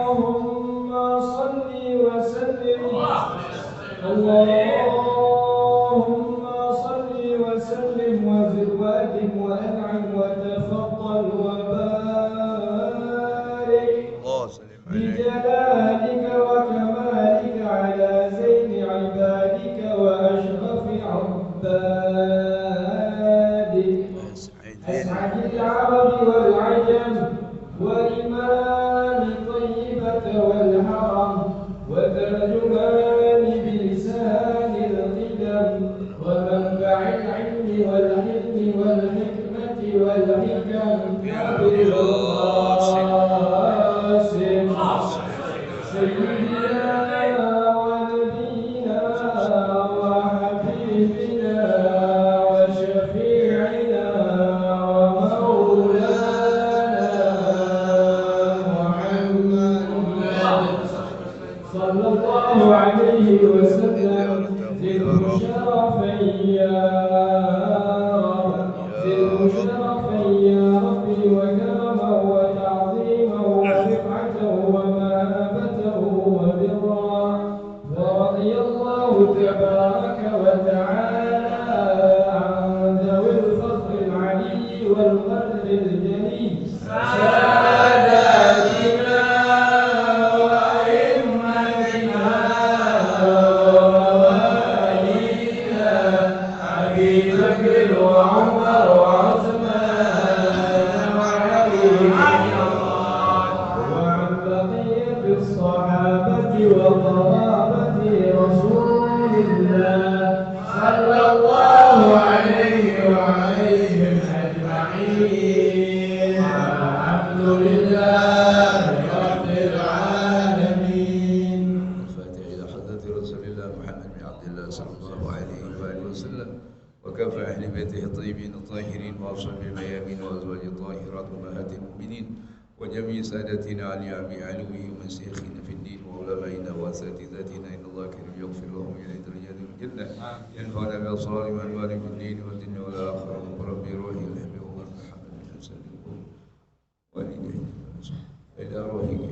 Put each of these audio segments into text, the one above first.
اللهم صل وسلم اللهم صل وسلم وزد وأكرم وأنعم وتفضل وبارك بجلالك وكمالك على زين عبادك وأشرف عبادك أسعد العرب والعجم وإمام طيبة والهرم وترجمان بلسان القدم ومنبع العلم والحلم والحكمة والحكم أبي القاسم سيدنا ونبينا وحبيبنا وشفيعنا ومولانا محمد صلى الله عليه وسلم ذي الشرفين يا ربي وكرما وتعظيما ورفعة ومهابة وبرا ورضي الله تبارك وتعالى عن ذوي الفضل العلي والقدر الجلي ساداتنا وأئمتنا ووالينا أبي بكر وعمر وعثمان وعلي وعن بقية الصحابة وقرابة رسول الله صلى الله عليه وعليهم أجمعين الحمد لله رب العالمين. الفاتحة إلى حضرة رسول الله محمد بن عبد الله صلى الله عليه وآله وسلم وكافة أهل بيته الطيبين الطاهرين وأصحاب الميامين وأزواج الطاهرات وأمهات المؤمنين وجميع سادتنا علياء بعلوه ومشايخنا في الدين وعلمائنا وأساتذتنا إن الله كريم يغفر لهم إلى درجات الجنة ينفعنا بأسرار وأنوار في الدين والدنيا والآخرة وربي روحي الحبيب محمد بن سلم والديه إلى روحك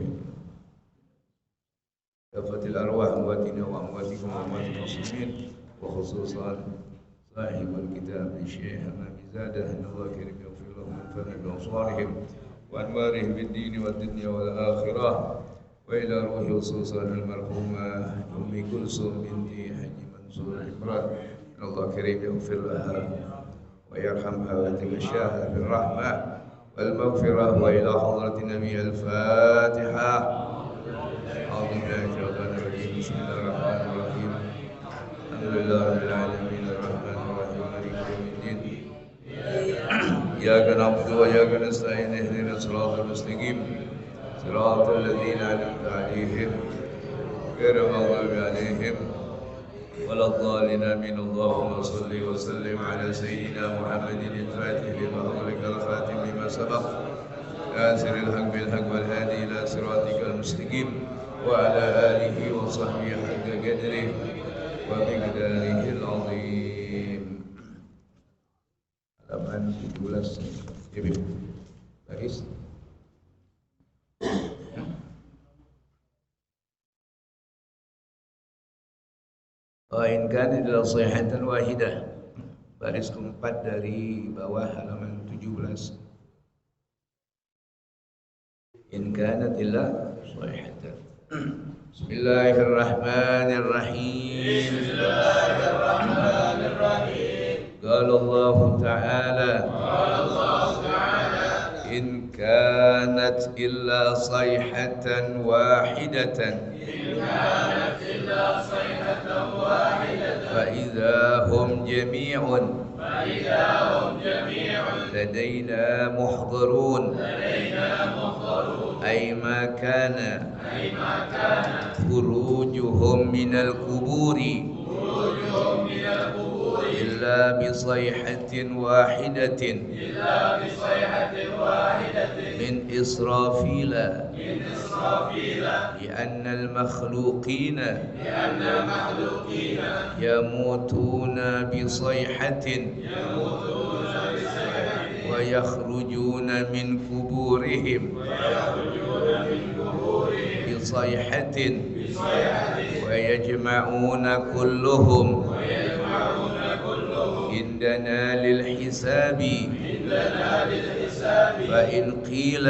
كافة الأرواح أمواتنا وأمواتكم وأموات المسلمين وخصوصا صاحب الكتاب الشيخ أمامي زاده إن الله كريم يغفر لهم وينفعنا بأبصارهم وأنوارهم بالدين والدنيا والآخرة وإلى روح خصوصا المرحومة أم كلثوم بنت حج منصور إبراهيم إن الله كريم يغفر لها ويرحمها ويتغشاها بالرحمة والمغفرة وإلى حضرة النبي الفاتحة. أعوذ بالله من الشيطان الرجيم بسم الله الرحمن الرحيم الحمد لله رب العالمين الرحمن الرحيم مالك يوم الدين إياك نعبد وإياك نستعين اهدنا الصراط المستقيم صراط الذين أنعمت عليهم غير المغضوب عليهم ولا الضالين آمين. اللهم صل وسلم على سيدنا محمد الفاتح لما أغلق الخاتم لما سبق ناصر الحق بالحق والهادي إلى صراطك المستقيم وعلى آله وصحبه حق قدره ومقداره العظيم. Halaman 17 Ibu Baris. In kana adalah sayhatan wahidah. Baris keempat dari bawah halaman 17. In kanat illa sayhatan. Bismillahirrahmanirrahim. Bismillahirrahmanirrahim. Qala Allah Ta'ala in kanat illa sayhatan wahidatan fa idza hum jami'un ladaina muhdarun ay ma kana khurujuhum minal kuburi illa bi sayhatin wahidatin min israfila لأن المخلوقين يموتون بصيحة ويخرجون من قبورهم بصيحة ويجمعون كلهم عندنا للحساب فإن قيل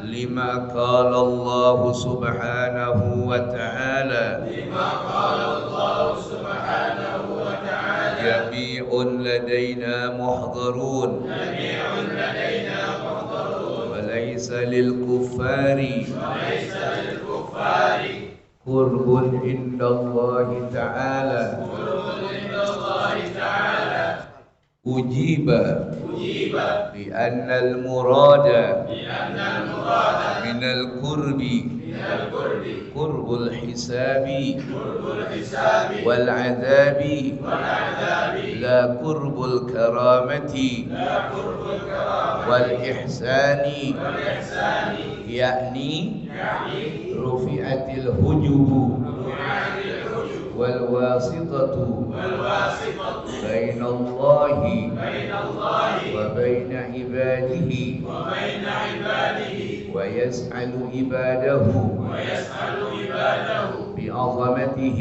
لما قال الله سبحانه وتعالى جميع لدينا محضرون وليس للكفار قرب عند الله تعالى أجيب بأن المراد من القرب قرب الحساب والعذاب لا قرب الكرامة والإحسان يعني رفعت الحجب والواسطة بين الله وبين عباده ويسأل عباده بعظمته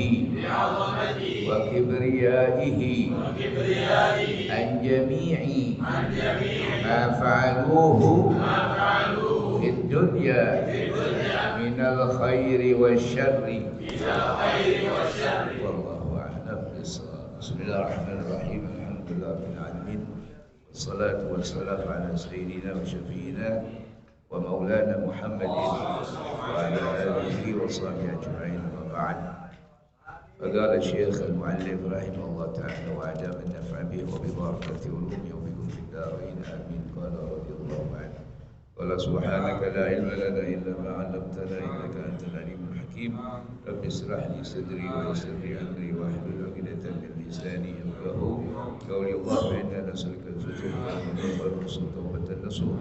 وكبريائه عن جميع ما فعلوه في الدنيا من الخير والشر والله أعلم بالصواب. بسم الله الرحمن الرحيم. الحمد لله رب العالمين والصلاة والسلام على سيدنا وشفينا ومولانا محمد وعلى آله وصحبه أجمعين وبعد. فقال الشيخ المعلم رحمه الله تعالى وأدام النفع به وببركة علومه وبكم في الدارين آمين. قال رضي الله عنه قال سبحانك لا علم لنا إلا ما علمتنا إنك أنت العليم الحكيم. رب اشرح لي صدري ويسر لي أمري واحلل عقدة من لساني يفقهوا قولي. اللهم إنا نسألك الفتح والهدى والرشد توبة النصوح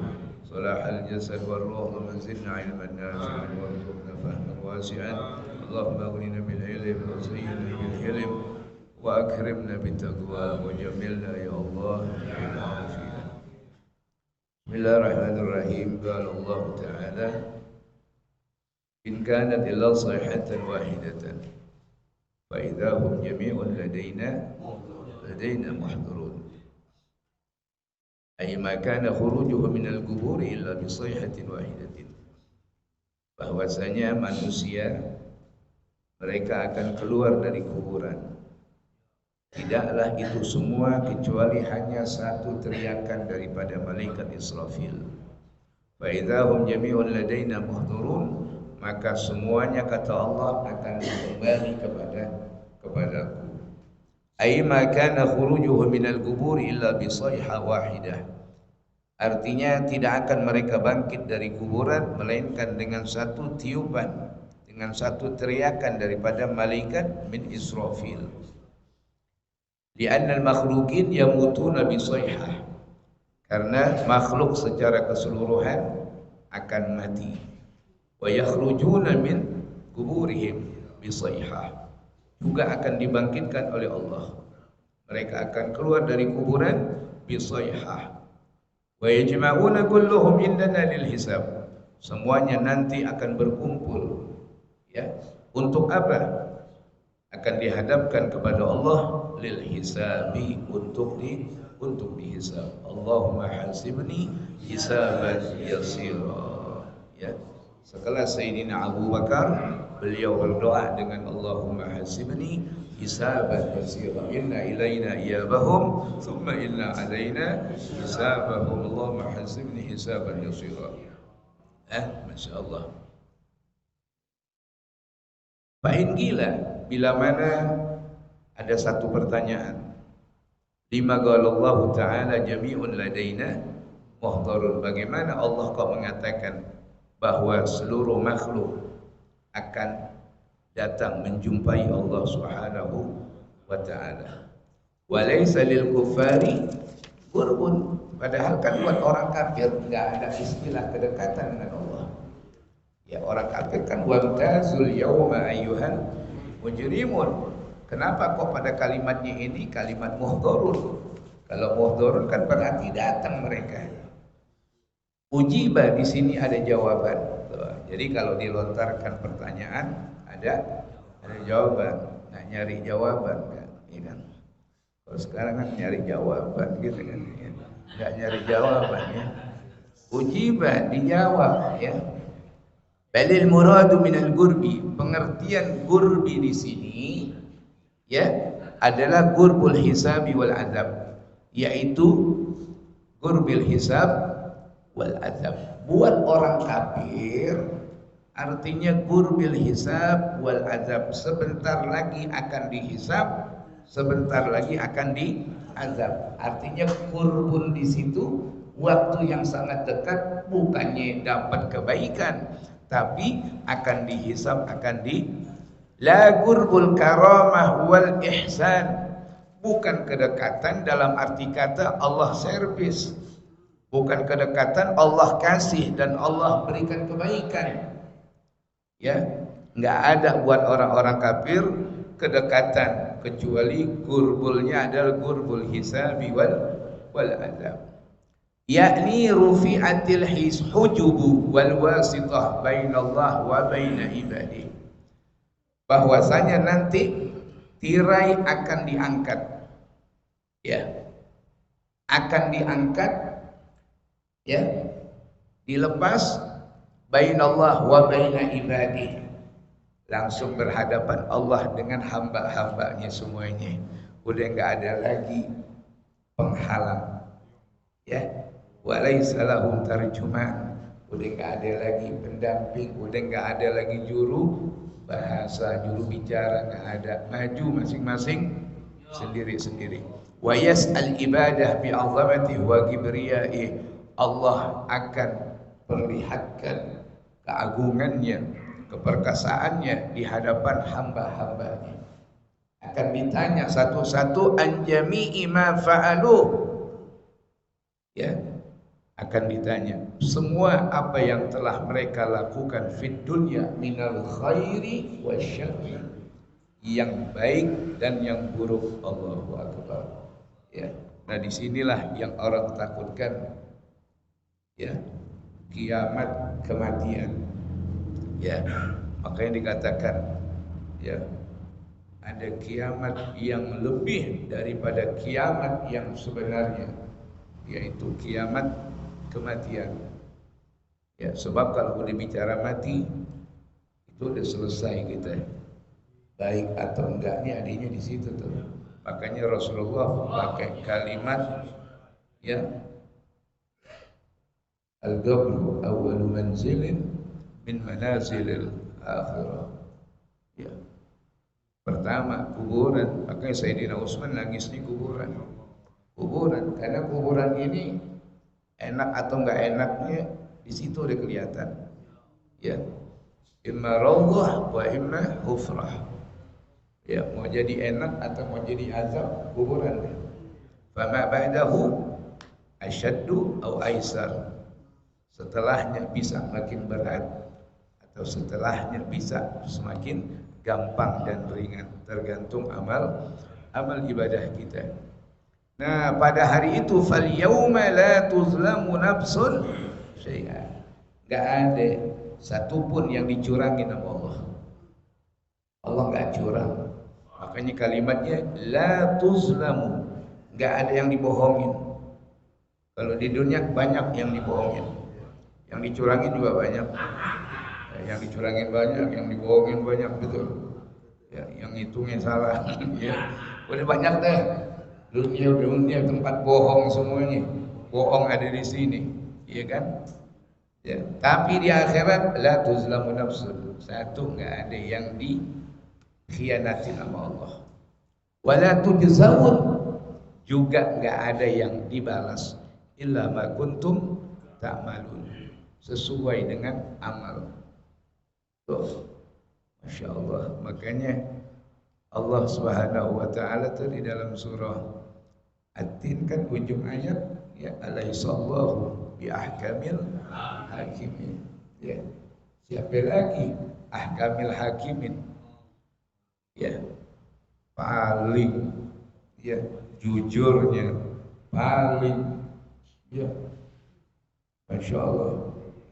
صلاح الجسد والروح وزدنا علما نافعا وارزقنا فهما واسعا. اللهم اغننا بالعلم وزينا بالحلم واكرمنا بالتقوى وجملنا يا الله بالعافيه. بسم الله الرحمن الرحيم. قال الله تعالى إن كانت إلا صيحة واحدة فإذا هم جميع لدينا محضرون. أي ما كان خروجه من القبور إلا بصيحة واحدة. Bahwasanya manusia mereka akan keluar dari kuburan, tidaklah itu semua kecuali hanya satu teriakan daripada malaikat Israfil. Fa idza hum jami'un ladaina muhdurun, maka semuanya kata Allah akan kembali kepadaku. Ai ma kana khurujuhu minal qubur illa bi sayhah wahidah. Artinya tidak akan mereka bangkit dari kuburan melainkan dengan satu tiupan, dengan satu teriakan daripada malaikat min Israfil. Li'anna al-makhluqin yamutuna bi sayhah. Karena makhluk secara keseluruhan akan mati. Wa yakhrujuna min kuburihim bi sayhah. Juga akan dibangkitkan oleh Allah. Mereka akan keluar dari kuburan bi sayhah. Wa yajma'una kulluhum indana lil hisab. Semuanya nanti akan berkumpul, ya. Untuk apa? Akan dihadapkan kepada Allah lil hisabi, untuk dihisab. Allahumma hasibni hisaban yasira. Ya. Sekelas Sayyidina Abu Bakar, beliau berdoa dengan Allahumma hasibni hisaban yasira. Inna ilaina iyabahum thumma inna alaina hisabahum. Allahumma hasibni hisaban yasira. Masya Allah. Fa'in gila, bila mana ada satu pertanyaan. Lima qalallahu ta'ala jami'un ladaina muhdharun. Bagaimana Allah kok mengatakan bahwa seluruh makhluk akan datang menjumpai Allah Subhanahu wa ta'ala. Wa laysa lil kuffari qurbun. Padahal kan buat orang kafir enggak ada istilah kedekatan dengan Allah. Ya, orang kafir kan wamtazul yauma ayyuhal mujrimun. Kenapa kok pada kalimatnya ini kalimat muhdharun? Kalau muhdharun kan berarti datang mereka. Ujiba di sini ada jawaban. Tuh. Jadi kalau dilontarkan pertanyaan ada jawaban. Nah, nyari jawaban kan, ya kan? Kalau sekarang kan nyari jawaban gitu kan, ya. Nggak nyari jawaban ya. Ujiba dijawab ya. Balil muradu minal gurbi, pengertian gurbi di sini ya adalah gurbul hisabi wal adab, yaitu gurbil hisab wal adab. Buat orang kafir artinya gurbil hisab wal adab, sebentar lagi akan dihisab, sebentar lagi akan diazab. Artinya kurbun di situ waktu yang sangat dekat, bukannya dapat kebaikan tapi akan dihisab, akan di la gurbul karamah wal ihsan, bukan kedekatan dalam arti kata Allah servis, bukan kedekatan Allah kasih dan Allah berikan kebaikan ya. Nggak ada buat orang-orang kafir kedekatan, kecuali gurbulnya adalah gurbul hisabi wal adab, yakni rufi'atil hujubu wal wasitah bainallah wa baina ibadih, bahwasanya nanti tirai akan diangkat ya, akan diangkat ya, dilepas bainallah wa baina ibadih, langsung berhadapan Allah dengan hamba-hambanya semuanya. Udah nggak ada lagi penghalang ya, walaysa lahum tarjuman, udah nggak ada lagi pendamping, udah nggak ada lagi juru bahasa, juru bicara, nggak ada, maju masing-masing sendiri-sendiri. Wa yas'al ibadah bi 'azamatihi wa kibriyaihi, Allah akan perlihatkan keagungannya, keperkasaannya di hadapan hamba-hambanya. Akan ditanya satu-satu an jami'i ma fa'alu, ya, akan ditanya semua apa yang telah mereka lakukan fid dunya minal khairi wasyarri, yang baik dan yang buruk. Allahu akbar ya. Nah disinilah yang orang takutkan ya, kiamat kematian ya. Makanya dikatakan ya, ada kiamat yang lebih daripada kiamat yang sebenarnya, yaitu kiamat kematian ya. Sebab kalau udah bicara mati itu udah selesai kita, baik atau enggaknya adanya di situ tuh. Makanya Rasulullah pakai kalimat ya, al-qabru awwalu manzilin min manazilil akhirah ya. Pertama kuburan, makanya Sayyidina Utsman nangis di kuburan karena kuburan ini enak atau enggak enaknya di situ udah kelihatan ya, imma rawdah wa imma hufrah ya, mau jadi enak atau mau jadi azab kuburan. Fama ba'dahu asyaddu au aisar, setelahnya bisa makin berat atau setelahnya bisa semakin gampang dan ringan, tergantung amal ibadah kita. Nah pada hari itu fal yauma la tuzlamu nafsun syai'a, enggak ada satupun yang dicurangi sama Allah. Allah enggak curang, makanya kalimatnya la tuzlamu, enggak ada yang dibohongin. Kalau di dunia banyak yang dibohongin, yang dicurangin juga banyak. Yang dicurangin banyak, yang dibohongin banyak, betul ya, yang hitungnya salah ya, udah banyak deh. Dunia tempat bohong semuanya, bohong ada di sini ya kan ya. Tapi di akhirat la tuzlamu nafsun, satu nggak ada yang dikhianati sama Allah. Wala tujzaun, juga nggak ada yang dibalas illa ma kuntum ta'malun, sesuai dengan amal. Tuh, Masya Allah. Makanya Allah Subhanahu wa ta'ala tadi dalam surah At-Tin kan ujung ayat ya, alaihissallahu bi ahkamil hakimin ya. Siapa lagi ahkamil hakimin ya, paling ya jujurnya paling, ya, Masya Allah,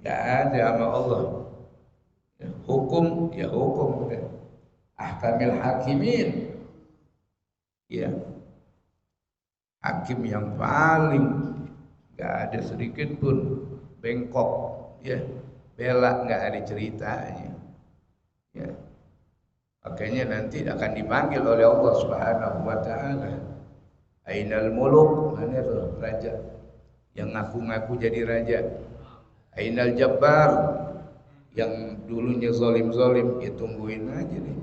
nggak ada sama Allah. Ya, hukum, ya hukum, udah. Ahkamil hakimin, ya, hakim yang paling, nggak ada sedikit pun bengkok, ya, bela nggak ada ceritanya, ya. Makanya nanti akan dipanggil oleh Allah Subhanahu wa Ta'ala. Ainal muluk, mana tuh raja yang ngaku-ngaku jadi raja? Ainal jabbar, yang dulunya zalim-zalim, ya tungguin aja nih.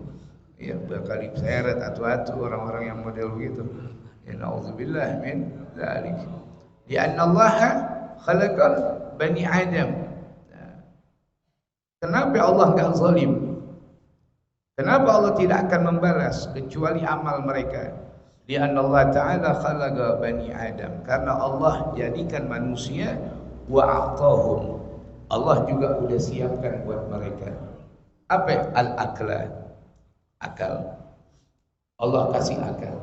Ya bakal diseret atu-atu orang-orang yang model begitu. Ya na'udzubillah min dzalik. Di anna Allah khalaqal bani Adam. Nah, kenapa Allah enggak zalim? Kenapa Allah tidak akan membalas kecuali amal mereka? Di anna Allah Ta'ala khalaqa bani Adam. Karena Allah jadikan manusia wa a'tahum. Allah juga udah siapkan buat mereka. Apa? Al-akla, akal. Allah kasih akal.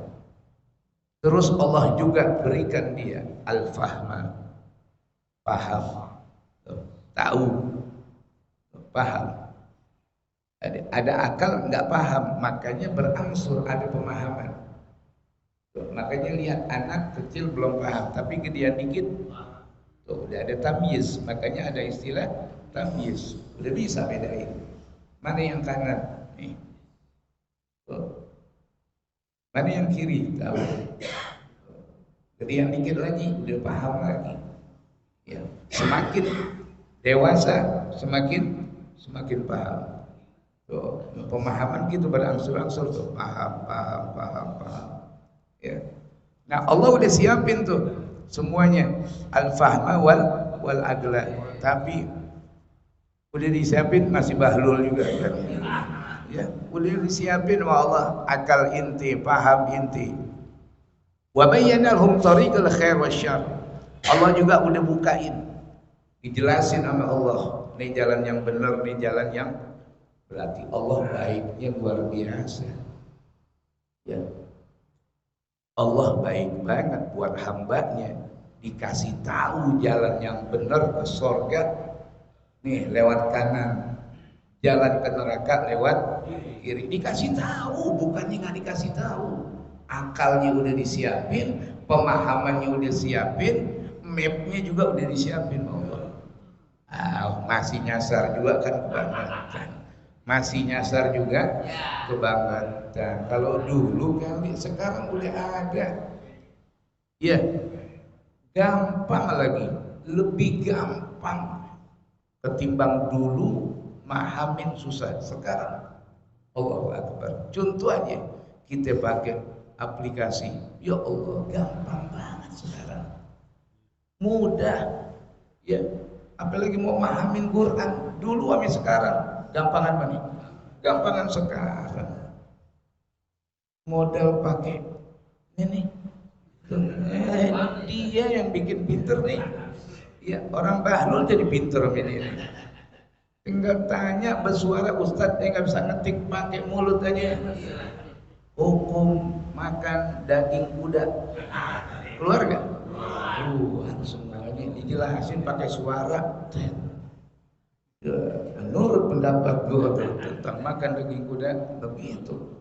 Terus Allah juga berikan dia al-fahma, paham, tahu, paham. Ada akal nggak paham, makanya berangsur ada pemahaman. Makanya lihat anak kecil belum paham, tapi gedean dikit tuh udah ada tamyiz, makanya ada istilah tamyiz, udah bisa bedain mana yang kanan nih, tuh. Mana yang kiri tahu, gedean dikit lagi udah paham lagi, ya. Semakin dewasa semakin paham, tuh pemahaman gitu berangsur-angsur tuh paham, ya. Nah Allah udah siapin tuh semuanya al-fahma wal agla, tapi udah disiapin masih bahlul juga kan? Ya, udah disiapin sama Allah akal inti, paham inti. Wa bayyana lahum tariqal khair wasyarr. Allah juga udah bukain, dijelasin sama Allah, ini jalan yang benar, ini jalan yang, berarti Allah baiknya luar biasa. Ya. Allah baik banget buat hambanya, dikasih tahu jalan yang benar ke surga nih lewat kanan, jalan ke neraka lewat kiri, dikasih tahu, bukannya nggak dikasih tahu. Akalnya udah disiapin, pemahamannya udah siapin, mapnya juga udah disiapin Allah. Masih nyasar juga kan kebangetan, masih nyasar juga kebangetan. Kalau dulu kali, sekarang udah ada, ya gampang lagi, lebih gampang ketimbang dulu. Mahamin susah, sekarang Allahu Akbar. Contoh aja, kita pakai aplikasi, ya Allah gampang banget sekarang, mudah, ya. Apalagi mau mahamin Quran, dulu sama sekarang gampangan mana? Gampangan sekarang. Model pakai ini, dia yang bikin pinter nih, ya orang bahlul jadi pinter ini. Tinggal tanya bersuara ustadz yang nggak bisa ngetik pakai mulut aja. Hukum makan daging kuda keluar nggak? Keluar semuanya dijelasin pakai suara. Menurut pendapat gue tentang makan daging kuda begitu,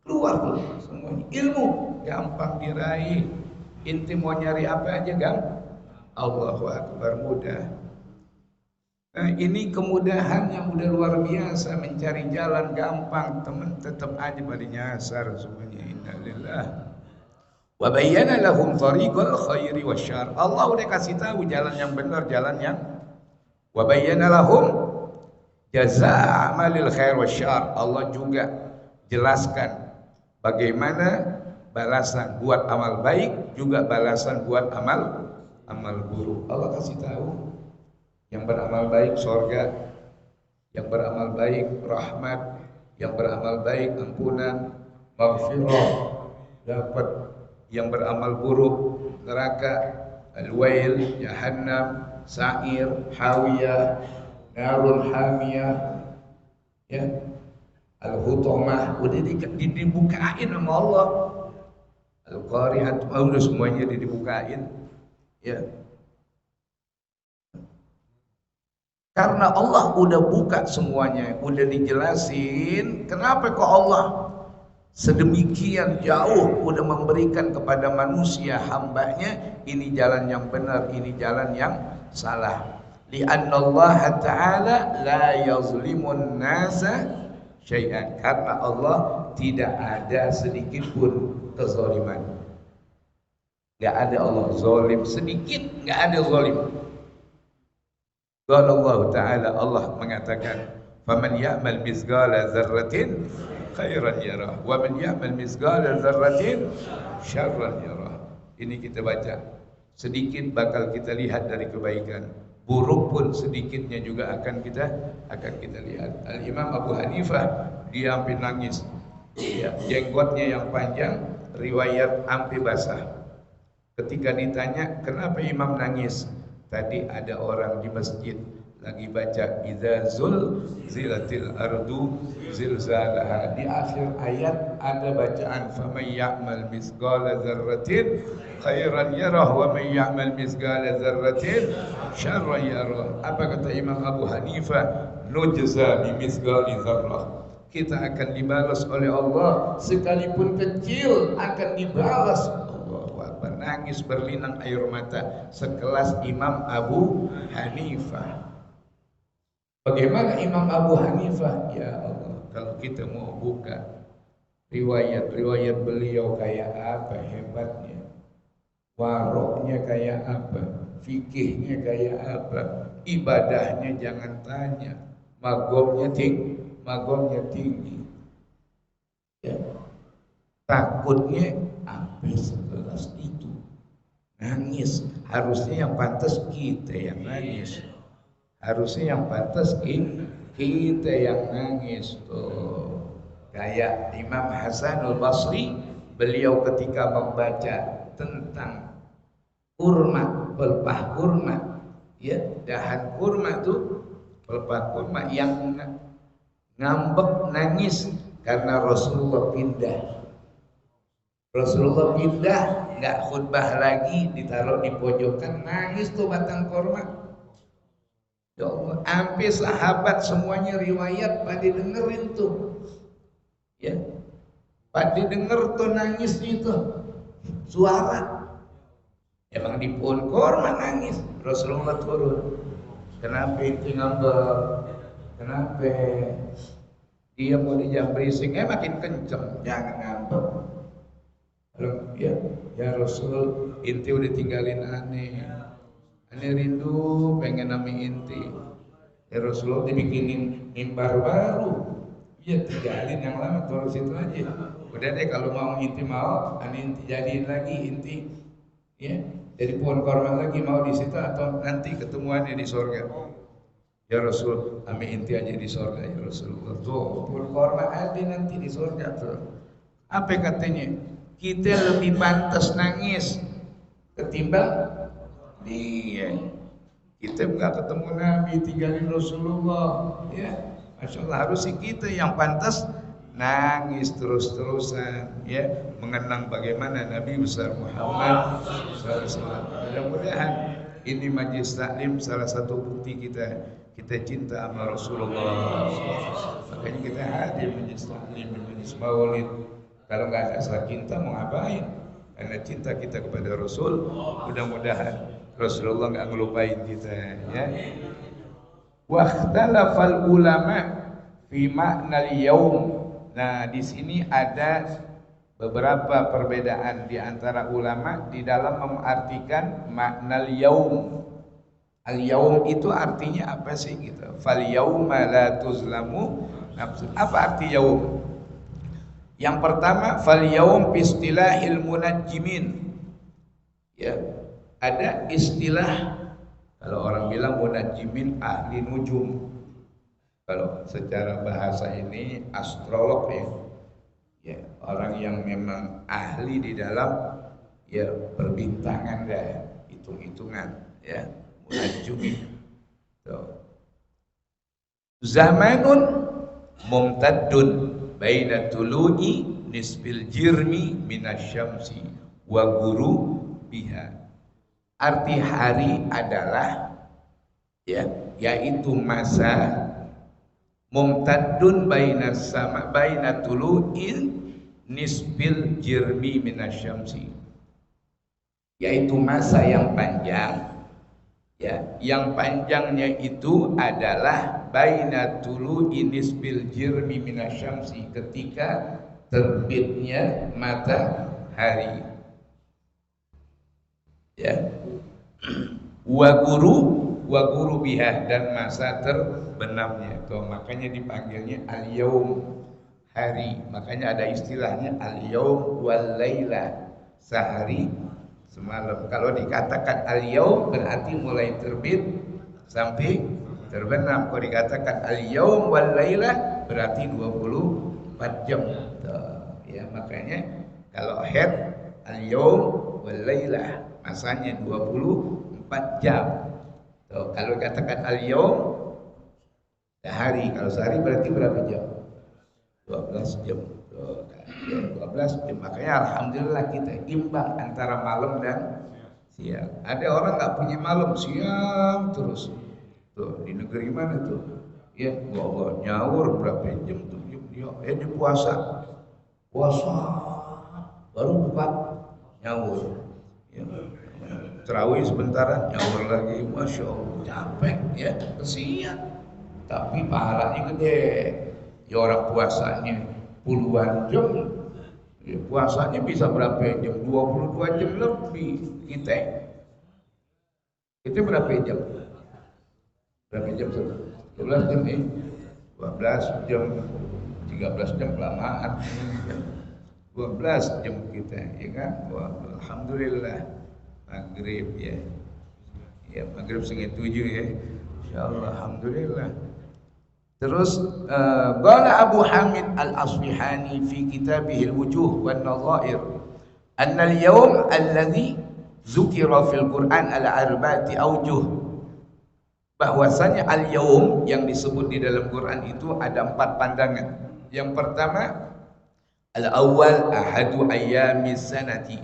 keluar tuh semuanya. Ilmu gampang diraih. Inti mau nyari apa aja gampang. Allahu Akbar, mudah. Nah, ini kemudahan yang udah luar biasa, mencari jalan gampang, teman tetap aja pada nyasar semuanya. Innalillah. Wa bayyana lahum tariqal khairi wasyarr. Allah udah kasih tahu jalan yang benar, jalan yang, wa bayyana lahum jazaa amalil khair wasyarr. Allah juga jelaskan bagaimana balasan buat amal baik, juga balasan buat amal buruk. Allah kasih tahu. Yang beramal baik surga, yang beramal baik rahmat, yang beramal baik ampunan, maghfirah dapat, yang beramal buruk neraka, al-wail, jahannam, sa'ir, hawiyah, narun hamiyah, ya, al-hutamah, udah dibukain sama Allah. Al-qari'at, udah semuanya dibukain. Ya. Karena Allah udah buka semuanya, udah dijelasin. Kenapa kok Allah sedemikian jauh udah memberikan kepada manusia hambanya ini jalan yang benar, ini jalan yang salah. Li'anna Allah Ta'ala la yazlimun nasa syai'an. Karena Allah tidak ada sedikit pun kezaliman. Gak ada Allah zalim sedikit, gak ada zalim. Qala Allah Ta'ala, Allah mengatakan, "Faman ya'mal mithqala dzarratin khairan yarah, wa man ya'mal mithqala dzarratin syarran yarah." Ini kita baca. Sedikit bakal kita lihat dari kebaikan. Buruk pun sedikitnya juga akan kita lihat. Al-Imam Abu Hanifah dia hampir nangis. Ya, jenggotnya yang panjang, riwayat hampir basah. Ketika ditanya, "Kenapa Imam nangis?" Tadi ada orang di masjid lagi baca idza zulzilatil ardu zilzalaha. Di akhir ayat ada bacaan faman ya'mal mithqala dzarratin khairan yarah wa man ya'mal mithqala dzarratin syarran yarah. Apa kata Imam Abu Hanifah? Nujza bi mithqali dzarrah. Kita akan dibalas oleh Allah sekalipun kecil akan dibalas. Nangis berlinang air mata sekelas Imam Abu Hanifah. Bagaimana Imam Abu Hanifah? Ya Allah, kalau kita mau buka riwayat beliau kayak apa hebatnya, waroknya kayak apa, fikihnya kayak apa, ibadahnya jangan tanya, magomnya tinggi, ya. Takutnya sampai sekelas itu. Nangis, harusnya yang pantas kita yang nangis. Harusnya yang pantas kita yang nangis tuh. Kayak Imam Hasanul Basri, beliau ketika membaca tentang kurma, pelepah kurma, ya, dahan kurma tuh, pelepah kurma yang ngambek nangis karena Rasulullah pindah. Rasulullah pindah, nggak khutbah lagi, ditaruh di pojokan, nangis tuh batang korma. Ya Allah, hampir sahabat semuanya riwayat pada dengerin tuh, ya, pada denger tuh nangisnya tuh suara. Emang di pohon korma nangis, Rasulullah turun. Kenapa itu ngambek? Kenapa? Dia mau dijam berisik, makin kenceng, jangan ngambek. Ya Rasul, inti udah tinggalin aneh rindu pengen nami inti. Ya Rasulullah dibikinin mimbar baru, ya tinggalin yang lama terus situ aja. Udah deh kalau mau inti mau, aneh inti jadiin lagi inti, ya jadi pohon korma lagi mau di situ atau nanti ketemuannya di surga. Ya Rasul, kami inti aja di surga ya Rasulullah. Tuh pohon korma ada nanti di surga tuh. Apa katanya? Kita lebih pantas nangis ketimbang dia. Kita nggak ketemu Nabi, tinggalin Rasulullah, ya. Masya Allah, harus kita yang pantas nangis terus-terusan, ya, mengenang bagaimana Nabi besar Muhammad SAW. Mudah-mudahan ini majlis taklim salah satu bukti kita cinta sama Rasulullah. Makanya kita hadir majlis taklim, majlis maulid. Kalau nggak ada rasa cinta mau ngapain? Karena cinta kita kepada Rasul, mudah-mudahan Rasulullah nggak ngelupain kita, ya. Wahtalafal ulama fi ma'nal yaum. Nah, di sini ada beberapa perbedaan di antara ulama di dalam mengartikan ma'nal yaum. Al yaum itu artinya apa sih gitu? Fal yauma la tuzlamu nafsun. Apa arti yaum? Yang pertama, fal yaum bi istilahil munajjimin. Ya, ada istilah kalau orang bilang munajjimin ahli nujum. Kalau secara bahasa ini astrolog, ya. Ya, orang yang memang ahli di dalam, ya, perbintangan dah, hitung-hitungan, ya, munajjimin. Zamanun mumtaddun baina tulu'i nisbil jirmi minasyamsi wa guru biha. Arti hari adalah ya, yaitu masa mumtaddun baina sama baina tulu'in nisbil jirmi minasyamsi, yaitu masa yang panjang ya, yang panjangnya itu adalah baina tulu'in nisbil jirmi minasyamsi, ketika terbitnya matahari ya, wa guru biha, dan masa terbenamnya. Tuh, makanya dipanggilnya al-yaum, hari. Makanya ada istilahnya al-yaum wal laila, sehari semalam. Kalau dikatakan al-yaum berarti mulai terbit sampai terbenam. Kalau dikatakan al-yaum wal laila berarti 24 jam. Tuh, ya, makanya kalau head al-yaum wal laila masanya 24 jam. Tuh, kalau katakan al-yaum sehari, kalau sehari berarti berapa jam? 12 jam. Tuh, kan? 12 jam. Makanya alhamdulillah kita imbang antara malam dan siang. Ada orang nggak punya malam, siang terus. Tuh, di negeri mana tuh? Ya, Allah, nyaur berapa jam tuh? Ya, di puasa baru buka nyaur. Ya, terawih sebentar nyaur lagi, masya Allah, capek ya, kesian, tapi pahalanya gede. Ya, orang puasanya puluhan jam, ya, puasanya bisa berapa jam? 22 jam lebih. Kita berapa jam? Berapa jam? 12 jam nih, 12 jam, 13 jam kelamaan. 12 jam kita, ya kan? Wah, alhamdulillah. Maghrib ya, ya maghrib 6:30 ya, insyaallah, alhamdulillah. Terus qala Abu Hamid Al-Asfihani fi kitabih Al-Wujuh wan Nadhair anna al-yawm alladhi dzukira fil Qur'an ala arba'ati awjuh, bahwasanya al-yawm yang disebut di dalam Quran itu ada 4 pandangan. Yang pertama, al-awwal ahadu ayyamis sanati,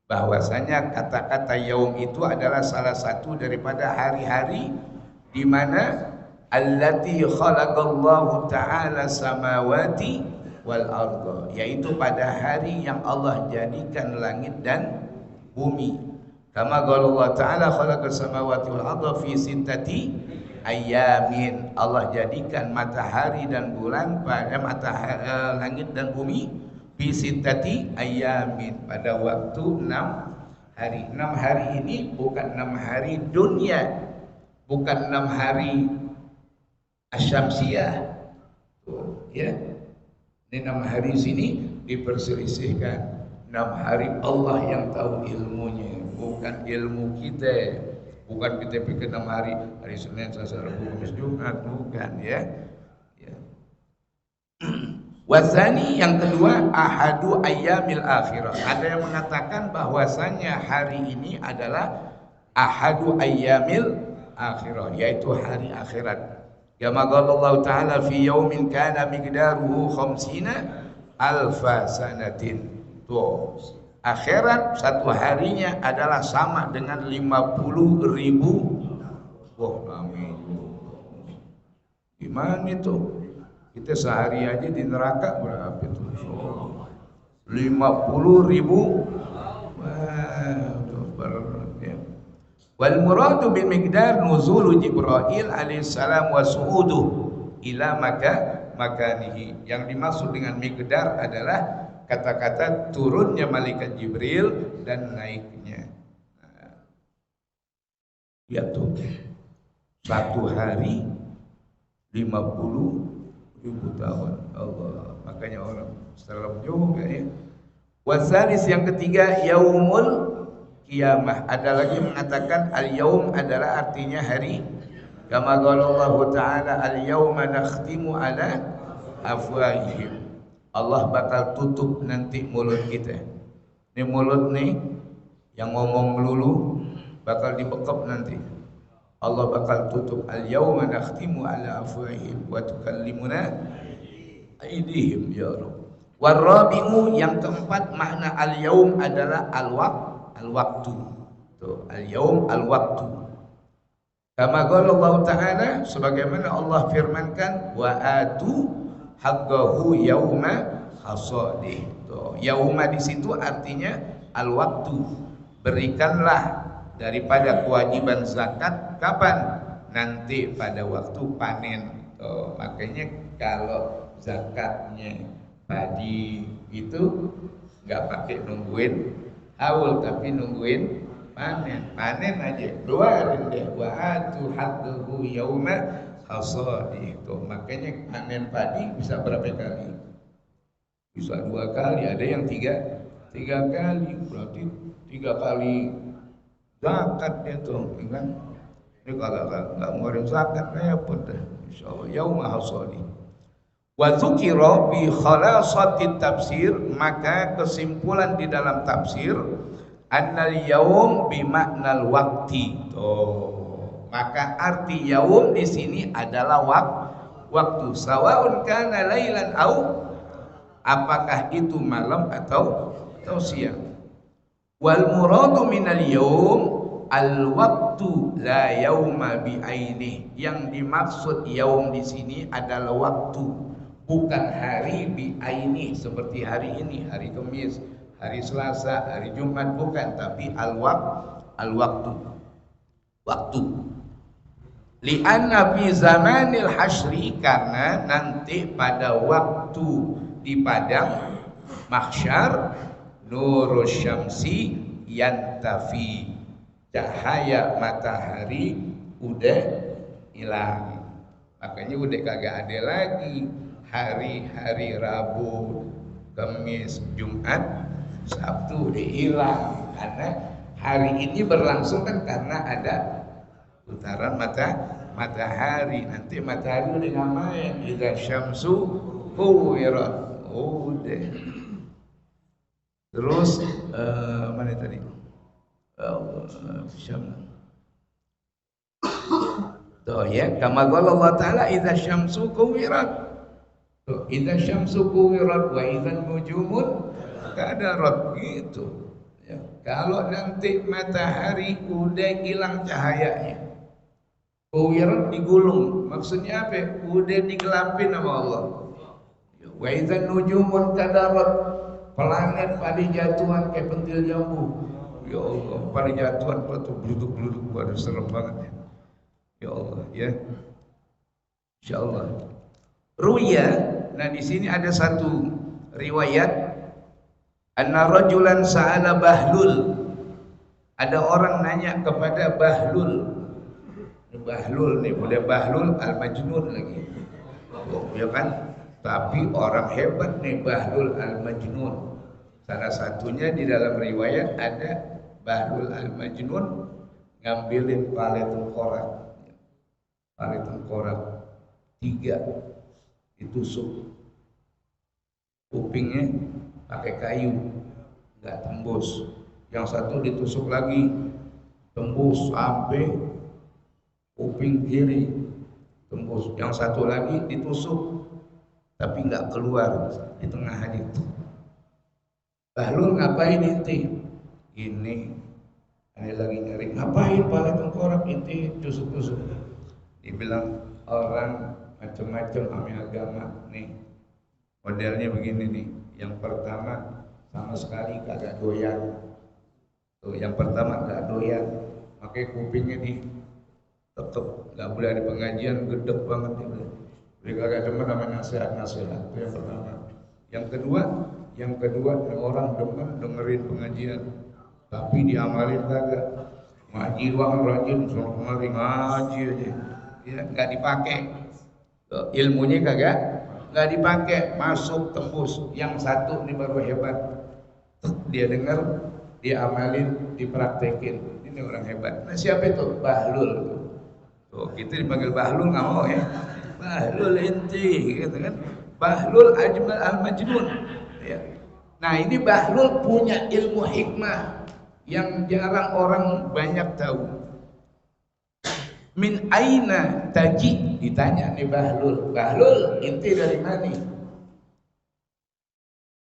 bahwasanya kata-kata yaum itu adalah salah satu daripada hari-hari di mana allati khalaqallahu ta'ala samawati wal arda, yaitu pada hari yang Allah jadikan langit dan bumi. Kama qala Allah ta'ala khalaqas samawati wal arda fi sittati ayyamin, Allah jadikan matahari dan bulan pada langit dan bumi fi sittati ayyamin, pada waktu 6 hari. 6 hari ini bukan 6 hari dunia, bukan 6 hari asyamsiyah. Tuh, ya. Ini 6 hari sini diperselisihkan. 6 hari Allah yang tahu ilmunya, bukan ilmu kita. Bukan kita pikir 6 hari, hari Senin, Selasa, Rabu, Kamis, Jumat, bukan ya. Ya. Wasani, yang kedua, ahadu ayyamil akhirah. Ada yang mengatakan bahwasanya hari ini adalah ahadu ayyamil akhirah, yaitu hari akhirat. Kama qala Allah Ta'ala fi yaumin kana miqdaruhu 50 alfa sanatin. Tuh, akhirat satu harinya adalah sama dengan 50.000. Wah, amin. Gimana itu? Kita sehari aja di neraka berapa itu? 50.000. Wal muradu bil miqdar nuzulu Jibril alaihissalam wa su'uduh ila makanihi. Yang dimaksud dengan miqdar adalah kata-kata turunnya malaikat Jibril dan naiknya. Ya tuh, satu hari 50.000 tahun. Allah, makanya orang serem juga ya. Wasalis, yang ketiga, yaumul kiamah. Ada lagi mengatakan al-yaum adalah artinya hari. Kama qala Allah Ta'ala al-yauma nakhtimu ala afwahihim. Allah bakal tutup nanti mulut kita. Ini mulut nih yang ngomong melulu bakal dibekap nanti. Allah bakal tutup. Al-yauma nakhtimu ala afwahihim wa tukallimuna aydihim, ya Rabb. Warabi'u, yang keempat, makna al-yaum adalah al-waktu. Tuh, al-yaum al-waktu. Kama qala Allah Ta'ala, sebagaimana Allah firmankan, wa atu haqqahu yauma hasadih. Tuh, yauma di situ artinya al-waktu. Berikanlah daripada kewajiban zakat kapan? Nanti pada waktu panen. Tuh, makanya kalau zakatnya padi itu nggak pakai nungguin haul, tapi nungguin panen. Panen aja keluarin deh, wa atu haqqahu yauma hasadih. Tuh, makanya panen padi bisa berapa kali? Bisa 2 kali, ada yang tiga kali, berarti 3 kali zakat itu kan. Ini kalau nggak ngeluarin zakat repot dah. Insyaallah yauma hasadih. Wa dzukira bi khalasatit tafsir, maka kesimpulan di dalam tafsir annal yaum bi maknal waqti. Tuh, maka arti yaum di sini adalah waktu. Sawaun kana lailan au, apakah itu malam atau siang. Wal muradu minal yaum al waktu la yauma bi ainih. Yang dimaksud yaum di sini adalah waktu, bukan hari bi ainih seperti hari ini, hari Kamis, hari Selasa, hari Jumat, bukan, tapi al waktu. Li'anna fi zamanil hasyri, karena nanti pada waktu di padang mahsyar nurus syamsi yantafi, cahaya matahari udah hilang. Makanya udah kagak ada lagi hari-hari Rabu, Kamis, Jumat, Sabtu udah hilang. Karena hari ini berlangsung kan karena ada putaran matahari. Nanti matahari udah ngapain? Idza syamsu kuwirat. Udah. Terus mana tadi? Tuh ya, kama qala Allah Ta'ala idza syamsu kuwirat. Tuh, idza syamsu kuwirat wa idzan nujumun kadarat gitu. Ya, kalau nanti matahari udah hilang cahayanya, kuwirat digulung, maksudnya apa? Udah digelapin sama Allah. Wa idzan nujumun kadarat, planet pada jatuhan kayak pentil jambu. Ya Allah, pada jatuhan batu bluduk-bluduk, waduh serem banget ya. Ya Allah, ya. Insyaallah. Ruya, nah di sini ada satu riwayat, anna rajulan sa'ala Bahlul. Ada orang nanya kepada Bahlul. Bahlul nih, boleh Bahlul al-Majnun lagi. Oh, ya kan? Tapi orang hebat nih Bahlul al-Majnun. Salah satunya di dalam riwayat ada Bahlul al-Majnun ngambilin pale tengkorak. Pale tengkorak 3 ditusuk kupingnya pakai kayu, nggak tembus. Yang satu ditusuk lagi, tembus sampai kuping kiri, tembus. Yang satu lagi ditusuk tapi nggak keluar di tengah hadis. Bahlul, ngapain inti? Ini lagi nyari. Ngapain pala tengkorak inti tusuk-tusuk? Dibilang orang macam-macam ame agama nih. Modelnya begini nih. Yang pertama sama sekali kagak doyan. Tuh, yang pertama nggak doyan, makanya kupingnya tetep nggak boleh ada pengajian, gedek banget ini. Dia kagak demen sama nasihat-nasihat. Itu yang pertama. Yang kedua orang demen dengerin pengajian, tapi diamalin kagak. Ngaji doang rajin, suruh kemari ngaji aja. Ya, nggak dipakai. Ilmunya nggak dipakai, masuk tembus. Yang satu ini baru hebat. Dia dengar, dia amalin, dipraktekin. Ini orang hebat. Nah, siapa itu? Bahlul. Tuh, kita dipanggil Bahlul nggak mau ya. Bahlul inti, gitu kan? Bahlul al-Majnun. Ya. Nah, ini Bahlul punya ilmu hikmah yang jarang orang banyak tahu. Min aina taji, ditanya nih Bahlul. Bahlul, inti dari mana?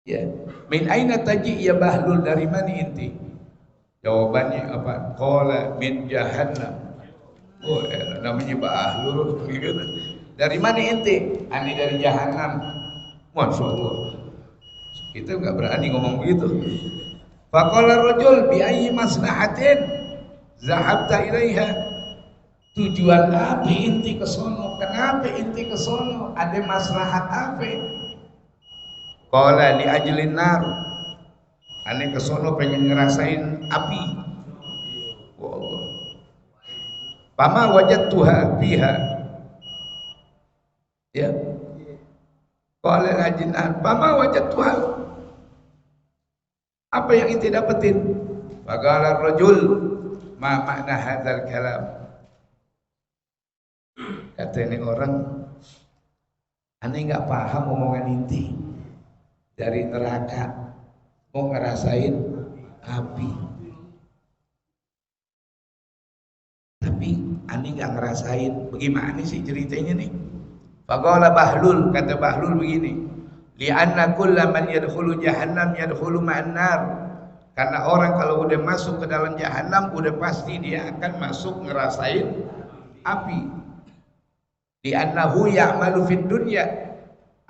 Ya. Min aina taji ya Bahlul, dari mana inti? Jawabannya apa? Qala min jahannam. Oh, namanya Bahlul gitu. Dari mana ente? Ani dari jahanam. Masya Allah. Kita nggak berani ngomong begitu. Faqala rajul bi ayyi maslahatin zahabta ilaiha. Tujuan apa inti ke sono? Kenapa inti ke sono? Ada maslahat apa? Qala li ajlin nar. Ane ke sono pengen ngerasain api. Wallah. Pama wajadtuha fiha. Ya. Qala ajlin nar. Pama wajadtuha. Apa yang inti dapetin? Faqala rajul ma makna hadzal kalam. Kata ini orang, aneh nggak paham omongan inti. Dari neraka mau ngerasain api, tapi aneh nggak ngerasain. Bagaimana sih ceritanya nih? Faqala Bahlul, kata Bahlul begini, li'anna kulla man yadkhulu jahannam yadkhulu ma'an nar. Karena orang kalau udah masuk ke dalam jahannam udah pasti dia akan masuk ngerasain api. Li'annahu ya'malu fid dunya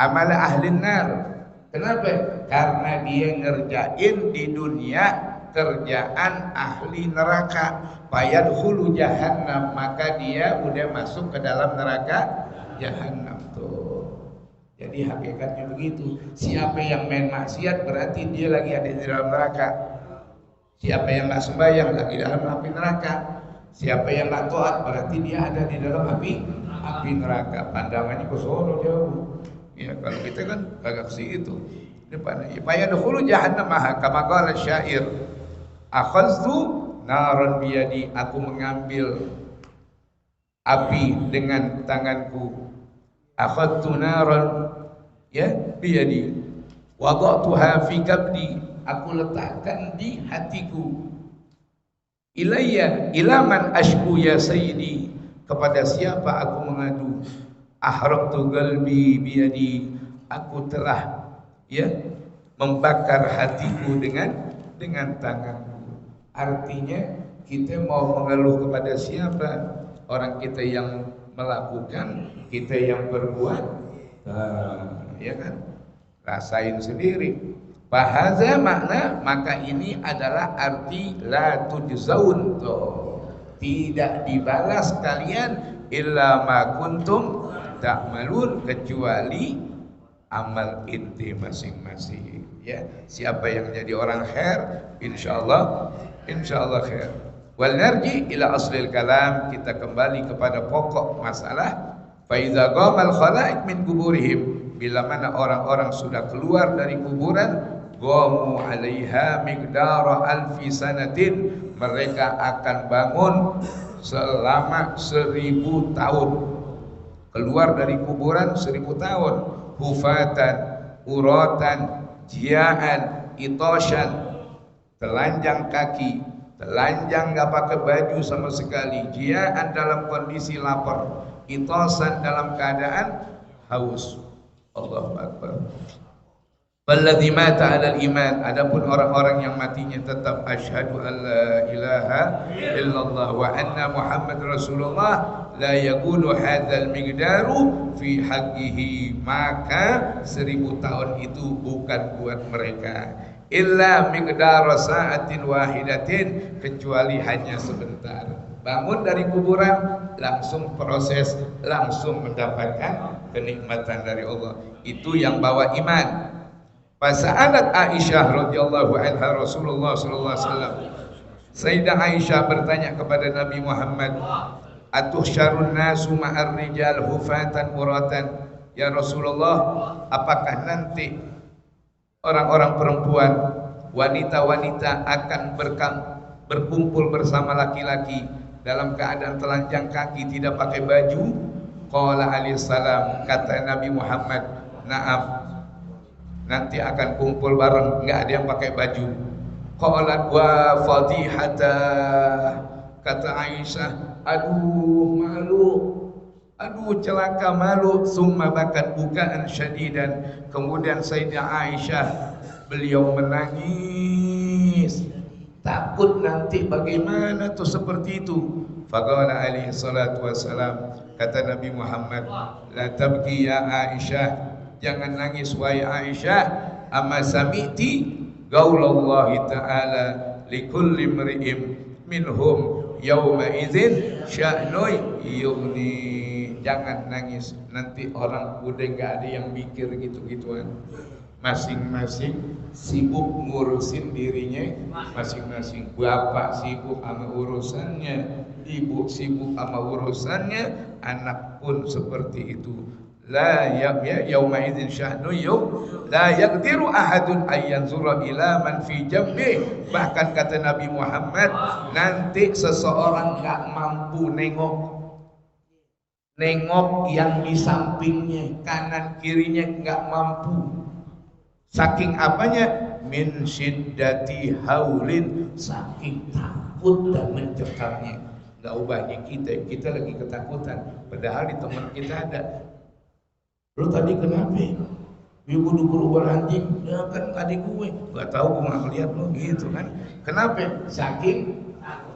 amala ahlin nar. Kenapa? Karena dia ngerjain di dunia kerjaan ahli neraka. Fayadkhulu jahannam, maka dia udah masuk ke dalam neraka jahannam tuh. Jadi hakikatnya begitu. Siapa yang main maksiat berarti dia lagi ada di dalam neraka. Siapa yang nggak sembahyang lagi dalam api neraka. Siapa yang nggak taat berarti dia ada di dalam api neraka. Pandangannya ke sono jauh. Ya kalau kita kan agak ke situ. Depan ya yadkhulu jahannam kama qala syair. Akhadtu naran biyadi, aku mengambil api dengan tanganku. Akhadtu naran ya biyadi. Wada'tuha fi kabdi, aku letakkan di hatiku. Ilayya ilaman ashku ya sayyidi, kepada siapa aku mengadu? Ahraqtu qalbi biyadi, aku telah ya membakar hatiku dengan tanganku. Artinya kita mau mengeluh kepada siapa? Orang kita yang melakukan, kita yang berbuat, ya kan? Rasain sendiri. Bahaza makna, maka ini adalah arti la tujzaun, tidak dibalas kalian illa ma kuntum ta'malun, kecuali amal inti masing-masing. Ya, siapa yang jadi orang khair, insyaallah khair. Wal narji ila aslil kalam, kita kembali kepada pokok masalah. Fa iza qamal khalaiq min kuburihim, bila mana orang-orang sudah keluar dari kuburan, qamu 'alaiha miqdara alfi sanatin, mereka akan bangun selama 1000 tahun. Keluar dari kuburan 1000 tahun. Hufatan, uratan, jiaan, itoshan, telanjang kaki, telanjang nggak pakai baju sama sekali, jiaan dalam kondisi lapar, itosan dalam keadaan haus. Allahu Akbar. Walladzi mata 'alal iman, adapun orang-orang yang matinya tetap asyhadu alla ilaha illallah wa anna Muhammad Rasulullah, la yaqulu hadzal miqdaru fi haqqihi, maka 1000 tahun itu bukan buat mereka, illa miqdara sa'atin wahidatin, kecuali hanya sebentar. Bangun dari kuburan langsung proses, langsung mendapatkan kenikmatan dari Allah. Itu yang bawa iman. Fasa'alat Aisyah radhiyallahu anha Rasulullah sallallahu alaihi wasallam. Sayyidah Aisyah bertanya kepada Nabi Muhammad, atuhsyarun nasu ma'ar rijal hufatan muratan, ya Rasulullah, apakah nanti orang-orang perempuan, wanita-wanita akan berkumpul bersama laki-laki dalam keadaan telanjang kaki, tidak pakai baju? Qala alaihi salam, kata Nabi Muhammad, na'am, nanti akan kumpul bareng, nggak ada yang pakai baju. Qalat wa fadihata, kata Aisyah, aduh malu, aduh celaka, malu. Summa bakat bukaan syadidan, kemudian Sayyidah Aisyah beliau menangis takut nanti bagaimana tuh seperti itu. Faqala alaihi salatu wassalam, kata Nabi Muhammad, la tabki ya Aisyah, jangan nangis wahai Aisyah, amma sami'ti qaulallahi ta'ala likulli imri'in minhum yawma idzin sya'nun yughni. Jangan nangis, nanti orang udah nggak ada yang mikir gitu-gituan. Masing-masing sibuk ngurusin dirinya masing-masing. Bapak sibuk sama urusannya, ibu sibuk sama urusannya, anak pun seperti itu. La yauma idzin syahnu la yaqdiru ahadun ayyanzura ila man fi jambi. Bahkan kata Nabi Muhammad, nanti seseorang enggak mampu nengok yang di sampingnya, kanan kirinya enggak mampu. Saking apanya? Min syiddati haulin, saking takut dan mencekamnya. Enggak ubahnya kita lagi ketakutan, padahal di teman kita ada. Lu tadi kenapa? Ibu dulu anjing, ya kan adik gue. Gak tahu gue nggak ngeliat lo gitu kan? Kenapa? Saking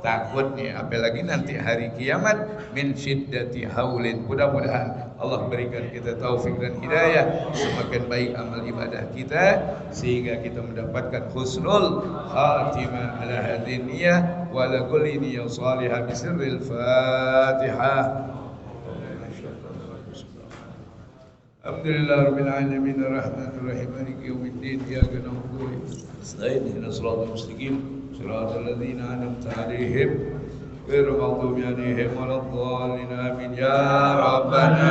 takutnya, apalagi nanti hari kiamat. Min syiddati haulin. Mudah-mudahan Allah berikan kita taufik dan hidayah, semakin baik amal ibadah kita sehingga kita mendapatkan husnul khatimah ala hadhihi niyyah wa ala kulli niyyah salihah bi sirril Fatihah. Alhamdulillah rabbil alamin arrahmanir rahim maliki yaumiddin iyyaka na'budu wa iyyaka nasta'in ihdinas siratal mustaqim siratal ladzina an'amta 'alaihim ghairil maghdubi 'alaihim waladdallin amin ya rabbana